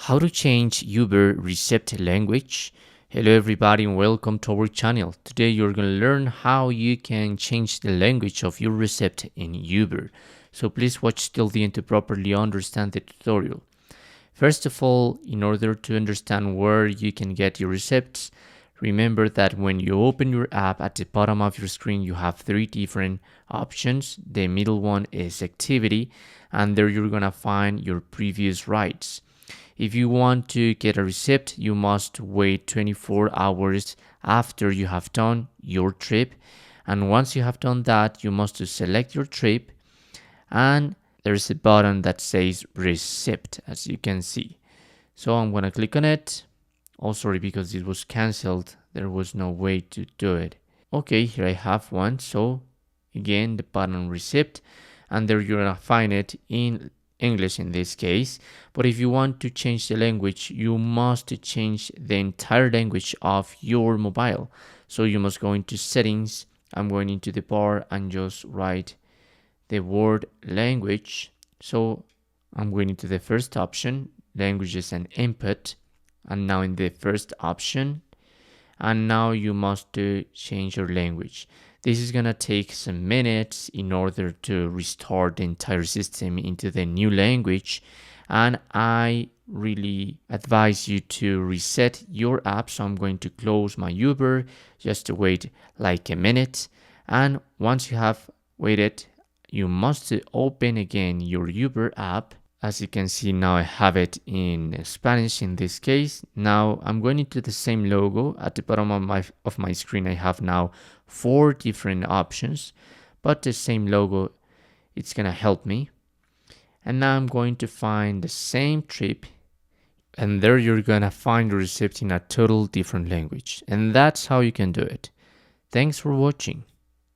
How to change Uber receipt language. Hello everybody and welcome to our channel. Today you're going to learn how you can change the language of your receipt in Uber. So please watch till the end to properly understand the tutorial. First of all, in order to understand where you can get your receipts, remember that when you open your app at the bottom of your screen you have three different options. The middle one is activity, and there you're going to find your previous rides. If you want to get a receipt, you must wait 24 hours after you have done your trip. And once you have done that, you must select your trip, and there's a button that says receipt, as you can see. So I'm going to click on it. Oh, sorry, because it was cancelled. There was no way to do it. Okay, here I have one. So again, the button receipt, and there you're going to find it in English in this case. But if you want to change the language, you must change the entire language of your mobile. So you must go into settings. I'm going into the bar and just write the word language. So I'm going into the first option, languages and input, and now in the first option, and now you must change your language. This is gonna take some minutes in order to restart the entire system into the new language, and I really advise you to reset your app. So I'm going to close my Uber just to wait like a minute, and once you have waited, you must open again your Uber app. As you can see, now I have it in Spanish in this case. Now I'm going into the same logo. At the bottom of my screen, I have now 4 different options, but the same logo, it's gonna help me. And now I'm going to find the same trip, and there you're gonna find the receipt in a total different language. And that's how you can do it. Thanks for watching.